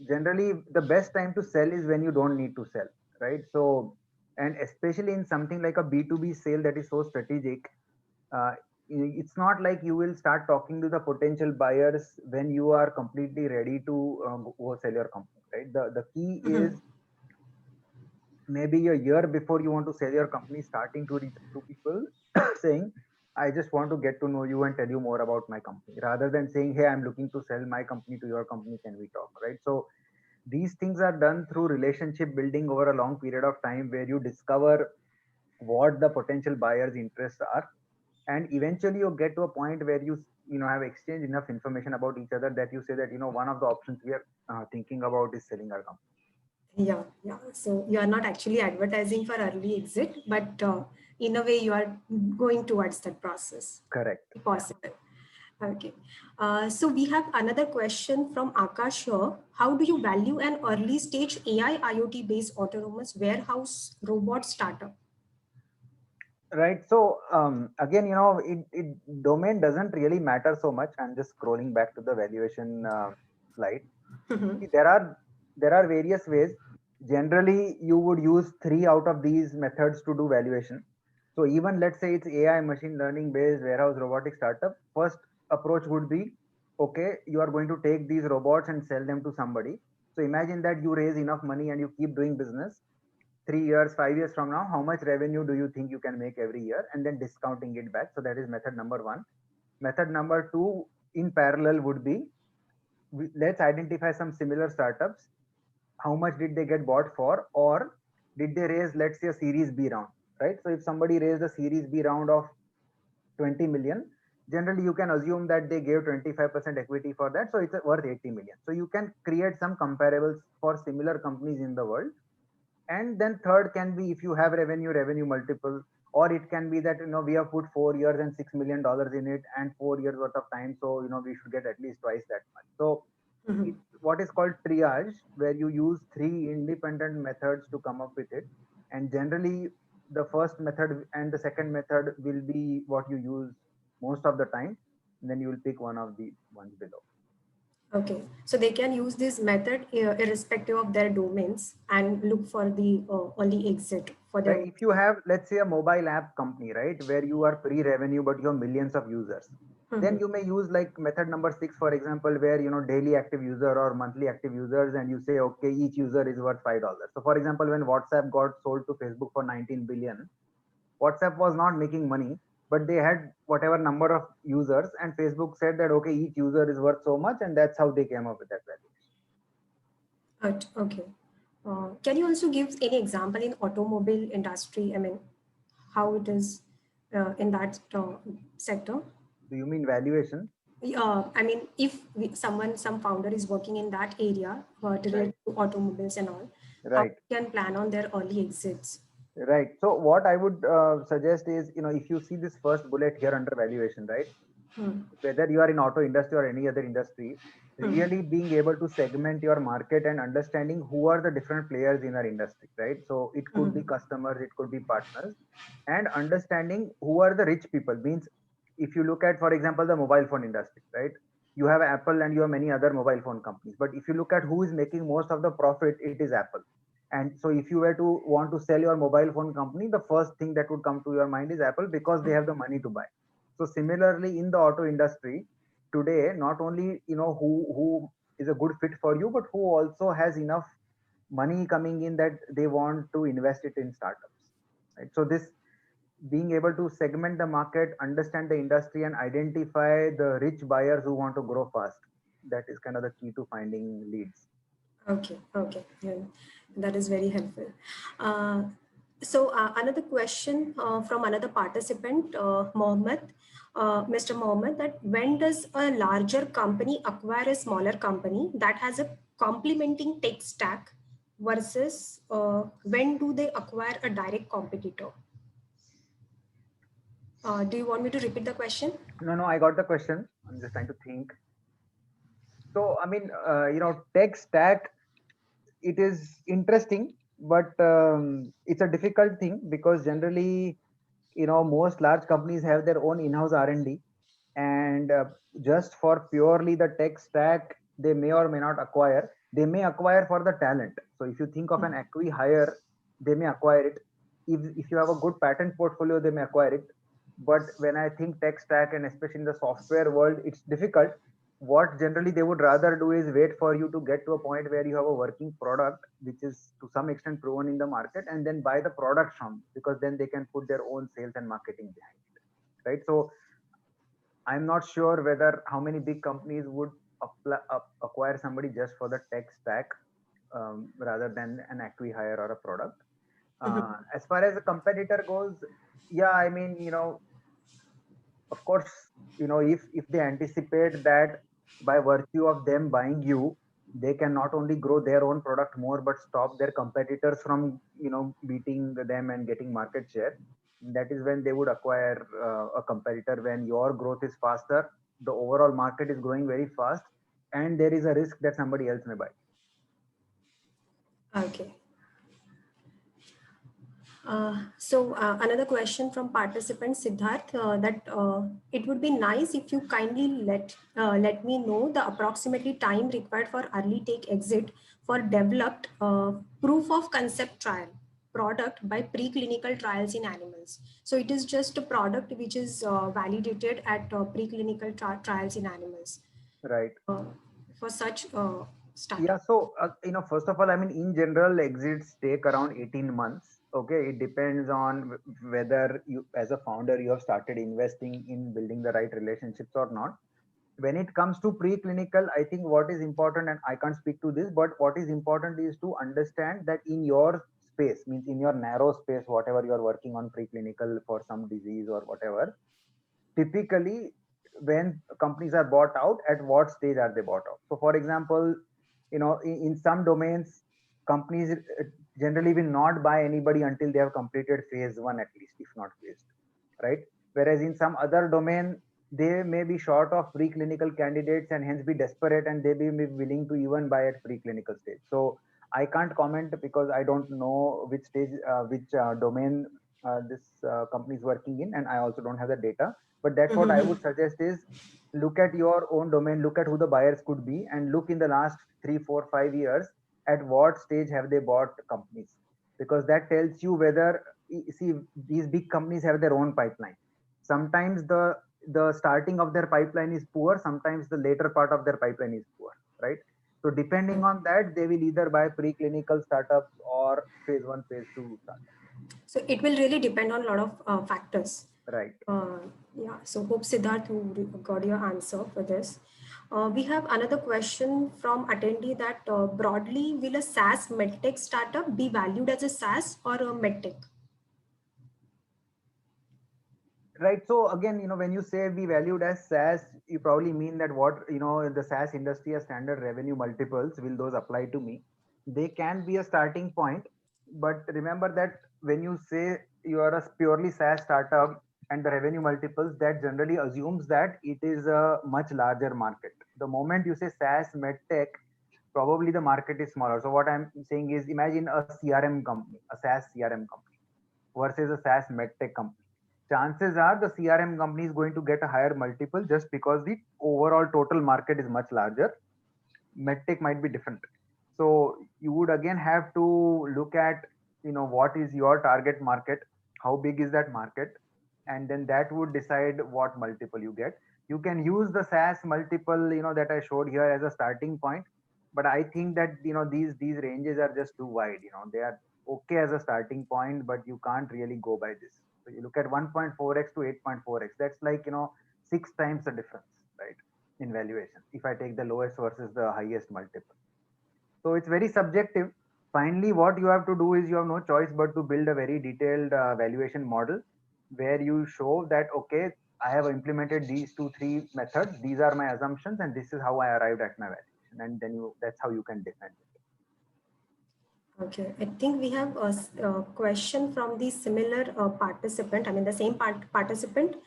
generally the best time to sell is when you don't need to sell, right? So, and especially in something like a B2B sale that is so strategic, uh, it's not like you will start talking to the potential buyers when you are completely ready to go sell your company, right? The key is maybe a year before you want to sell your company, starting to reach out to people saying, I just want to get to know you and tell you more about my company, rather than saying, hey, I'm looking to sell my company to your company. Can we talk? Right. So these things are done through relationship building over a long period of time where you discover what the potential buyer's interests are. And eventually you get to a point where you have exchanged enough information about each other that you say that, one of the options we are thinking about is selling our company. Yeah, yeah. So you are not actually advertising for early exit, but in a way you are going towards that process. Correct. Possible. Okay. So we have another question from Akash here. How do you value an early stage AI IoT based autonomous warehouse robot startup? Right. So again, it domain doesn't really matter so much. I'm just scrolling back to the valuation slide. See, there are various ways. Generally, you would use 3 out of these methods to do valuation. So even let's say it's AI machine learning based warehouse robotic startup, first approach would be, okay, you are going to take these robots and sell them to somebody. So imagine that you raise enough money and you keep doing business. 3 years, 5 years from now, how much revenue do you think you can make every year, and then discounting it back. So that is method number one. Method number two in parallel would be, let's identify some similar startups. How much did they get bought for, or did they raise, let's say, a series B round, right? So if somebody raised a series B round of 20 million, generally you can assume that they gave 25% equity for that, so it's worth 80 million. So you can create some comparables for similar companies in the world. And then third can be, if you have revenue multiple, or it can be that we have put 4 years and $6 million in it and 4 years worth of time, so we should get at least twice that much. So it's what is called triage, where you use 3 independent methods to come up with it. And generally the first method and the second method will be what you use most of the time, and then you will pick one of the ones below. Okay, so they can use this method irrespective of their domains and look for the early exit for their. Right. If you have, let's say, a mobile app company, right, where you are pre-revenue but you have millions of users, then you may use like method number 6, for example, where daily active user or monthly active users, and you say, okay, each user is worth $5. So for example, when WhatsApp got sold to Facebook for 19 billion, WhatsApp was not making money, but they had whatever number of users, and Facebook said that, okay, each user is worth so much, and that's how they came up with that valuation. Okay. Can you also give any example in automobile industry? I mean, how it is in that sector? Do you mean valuation? I mean, if some founder is working in that area related to automobiles and all, right, how can plan on their early exits? Right. So what I would suggest is, if you see this first bullet here under valuation, right? Whether you are in auto industry or any other industry, really being able to segment your market and understanding who are the different players in our industry, right? So it could be customers, it could be partners, and understanding who are the rich people. Means if you look at, for example, the mobile phone industry, right? You have Apple and you have many other mobile phone companies. But if you look at who is making most of the profit, it is Apple. And so if you were to want to sell your mobile phone company, the first thing that would come to your mind is Apple, because they have the money to buy. So similarly, in the auto industry today, not only who is a good fit for you, but who also has enough money coming in that they want to invest it in startups, right? So this, being able to segment the market, understand the industry, and identify the rich buyers who want to grow fast, that is kind of the key to finding leads. Okay. Yeah, that is very helpful. So another question from another participant, Mohammed. Mr. Mohammed, that when does a larger company acquire a smaller company that has a complementing tech stack versus when do they acquire a direct competitor? Do you want me to repeat the question? No, I got the question. I'm just trying to think. So, I mean, tech stack, it is interesting, but it's a difficult thing, because generally, most large companies have their own in-house R&D, and just for purely the tech stack, they may or may not acquire. They may acquire for the talent. So if you think of an acqui-hire, they may acquire it. If you have a good patent portfolio, they may acquire it. But when I think tech stack, and especially in the software world, it's difficult. What generally they would rather do is wait for you to get to a point where you have a working product which is to some extent proven in the market, and then buy the product from, because then they can put their own sales and marketing behind it, right? So I'm not sure whether how many big companies would acquire somebody just for the tech stack, rather than an acqui-hire or a product. As far as a competitor goes, yeah, I mean, of course, if they anticipate that by virtue of them buying you, they can not only grow their own product more, but stop their competitors from, beating them and getting market share. That is when they would acquire a competitor, when your growth is faster, the overall market is growing very fast, and there is a risk that somebody else may buy. Okay. So another question from participant Siddharth, that it would be nice if you kindly let me know the approximately time required for early take exit for developed proof of concept trial product by preclinical trials in animals. So it is just a product which is validated at preclinical trials in animals. Right. For such startup. Yeah. So, first of all, I mean, in general, exits take around 18 months. Okay. It depends on whether you, as a founder, you have started investing in building the right relationships or not. When it comes to preclinical, I think what is important, and I can't speak to this, but what is important is to understand that in your space, means in your narrow space, whatever you're working on preclinical for some disease or whatever, typically when companies are bought out, at what stage are they bought out? So for example, in some domains, companies generally will not buy anybody until they have completed phase 1 at least, if not phase 2, right? Whereas in some other domain, they may be short of preclinical candidates and hence be desperate, and they may be willing to even buy at preclinical stage. So I can't comment because I don't know which stage, which domain this company is working in, and I also don't have the data. But that's what I would suggest is look at your own domain, look at who the buyers could be, and look in the last 3, 4, 5 years at what stage have they bought companies, because that tells you whether, see, these big companies have their own pipeline. Sometimes the starting of their pipeline is poor, sometimes the later part of their pipeline is poor, right? So depending on that, they will either buy preclinical startups or phase 1, phase 2 startups. So it will really depend on a lot of factors. Right. Yeah, so hope Siddharth, you got your answer for this. We have another question from attendee that broadly, will a SaaS medtech startup be valued as a SaaS or a medtech? Right. So again, when you say be valued as SaaS, you probably mean that what, the SaaS industry has standard revenue multiples, will those apply to me? They can be a starting point, but remember that when you say you are a purely SaaS startup and the revenue multiples, that generally assumes that it is a much larger market. The moment you say SaaS medtech, probably the market is smaller. So what I'm saying is, imagine a CRM company, a SaaS CRM company versus a SaaS medtech company. chances are the CRM company is going to get a higher multiple just because the overall total market is much larger. MedTech might be different. So you would again have to look at, what is your target market, how big is that market, and then that would decide what multiple you get. You can use the SaaS multiple, that I showed here as a starting point, but I think that, these ranges are just too wide. They are okay as a starting point, but you can't really go by this. So you look at 1.4x to 8.4x, that's like, 6 times the difference, right, in valuation, if I take the lowest versus the highest multiple. So it's very subjective. Finally, what you have to do is you have no choice but to build a very detailed valuation model where you show that, okay, I have implemented these 2, 3 methods. These are my assumptions, and this is how I arrived at my valuation. And then that's how you can defend it. Okay, I think we have a question from the similar participant, I mean the same participant,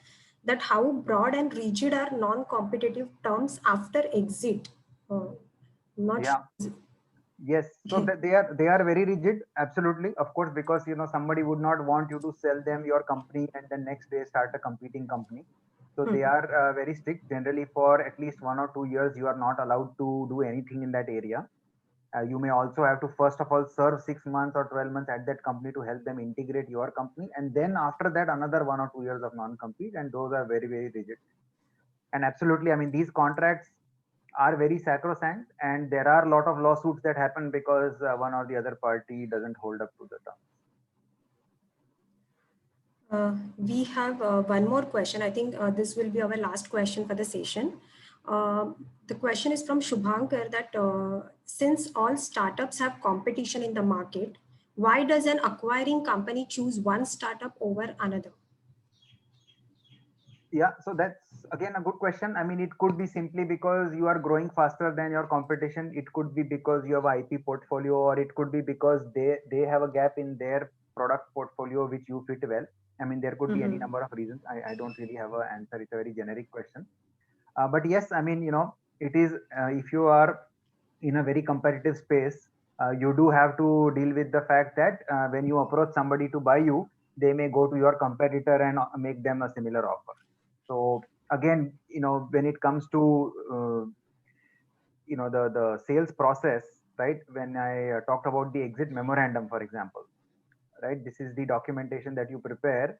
that how broad and rigid are non-competitive terms after exit? Not Yeah. sure. Yes, so Okay. that they are very rigid, absolutely, of course, because somebody would not want you to sell them your company and then next day start a competing company. So they are very strict. Generally, for at least 1 or 2 years, you are not allowed to do anything in that area. You may also have to first of all serve 6 months or 12 months at that company to help them integrate your company, and then after that another 1 or 2 years of non-compete, and those are very, very rigid. And absolutely, I mean, these contracts are very sacrosanct, and there are a lot of lawsuits that happen because one or the other party doesn't hold up to the terms. We have one more question. I think this will be our last question for the session. The question is from Shubhankar that since all startups have competition in the market, why does an acquiring company choose one startup over another? Yeah, so that's again a good question. I mean, it could be simply because you are growing faster than your competition. It could be because you have an IP portfolio, or it could be because they have a gap in their product portfolio which you fit well. I mean, there could be any number of reasons. I don't really have an answer. It's a very generic question. But yes, I mean, it is if you are in a very competitive space, you do have to deal with the fact that when you approach somebody to buy you, they may go to your competitor and make them a similar offer. So again, when it comes to the sales process, right? When I talked about the exit memorandum, for example, right? This is the documentation that you prepare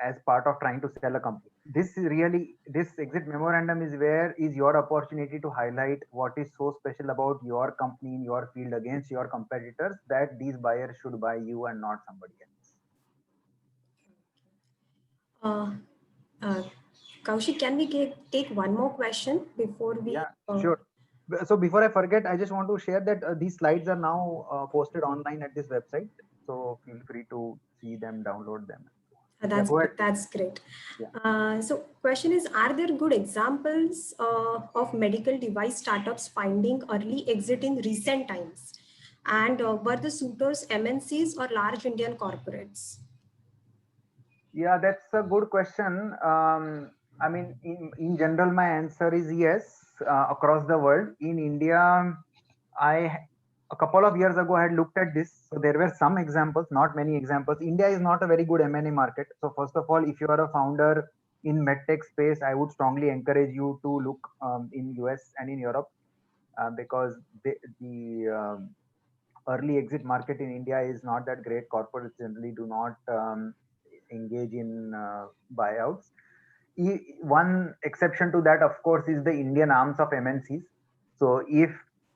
as part of trying to sell a company. This exit memorandum is where is your opportunity to highlight what is so special about your company in your field against your competitors that these buyers should buy you and not somebody else. Kaushik, can we take one more question before we? Yeah, sure. So before I forget, I just want to share that these slides are now posted online at this website. So feel free to see them, download them. That's Go ahead. great. That's great. Yeah. So question is, are there good examples of medical device startups finding early exit in recent times? And were the suitors MNCs or large Indian corporates? Yeah, that's a good question. I mean, in general, my answer is yes, across the world. In India, a couple of years ago, I had looked at this. So there were some examples, not many examples. India is not a very good M&A market. So first of all, if you are a founder in medtech space, I would strongly encourage you to look in US and in Europe because the early exit market in India is not that great. Corporates generally do not engage in buyouts. One exception to that, of course, is the Indian arms of MNCs. So if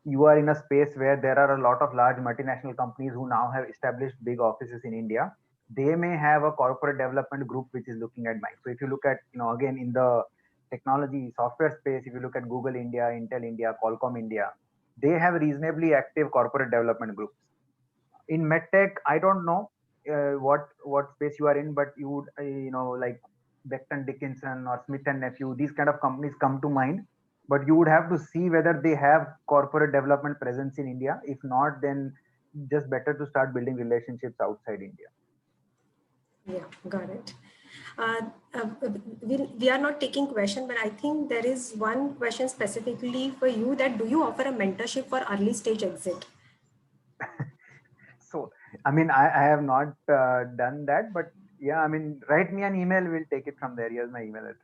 you are in a space where there are a lot of large multinational companies who now have established big offices in India, they may have a corporate development group which is looking at buying. So if you look at, again, in the technology software space, if you look at Google India, Intel India, Qualcomm India, they have reasonably active corporate development groups. In medtech, I don't know what space you are in, but you would like Becton Dickinson or Smith and Nephew, these kind of companies come to mind, but you would have to see whether they have corporate development presence in India. If not, then just better to start building relationships outside India. Yeah, got it. We are not taking question, but I think there is one question specifically for you, that do you offer a mentorship for early stage exit? So, I mean, I have not done that, but Yeah, I mean, write me an email. We'll take it from there. Here's my email address.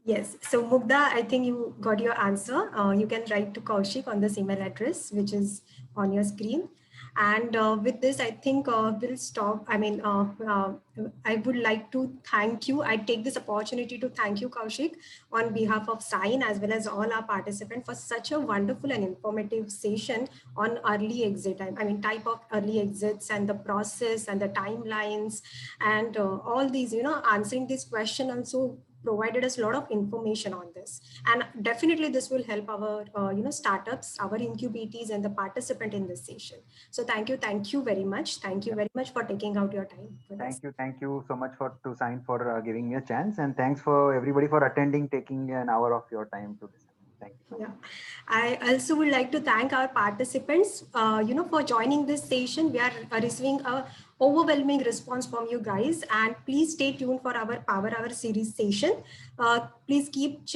Yes. So Mugdha, I think you got your answer. You can write to Kaushik on this email address, which is on your screen. And with this, I think we'll stop. I mean, I would like to thank you. I take this opportunity to thank you, Kaushik, on behalf of Sign as well as all our participants for such a wonderful and informative session on early exit. I mean, type of early exits and the process and the timelines and all these, answering this question also provided us a lot of information on this, and definitely this will help our startups, our incubators, and the participant in this session. So thank you very much. Thank you very much for taking out your time for this. Thank you so much to Sign for giving me a chance, and thanks for everybody for attending, taking an hour of your time to listen. Thank you so much. Yeah, I also would like to thank our participants, for joining this session. We are receiving a overwhelming response from you guys, and please stay tuned for our Power Hour series session. Please keep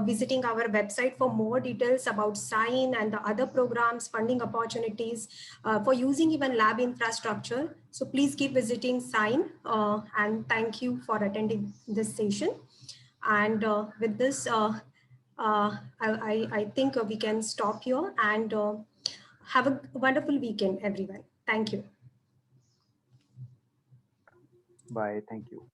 visiting our website for more details about Sign and the other programs, funding opportunities for using even lab infrastructure. So please keep visiting Sign, and thank you for attending this session. And with this, I think we can stop here, and have a wonderful weekend, everyone. Thank you. Bye. Thank you.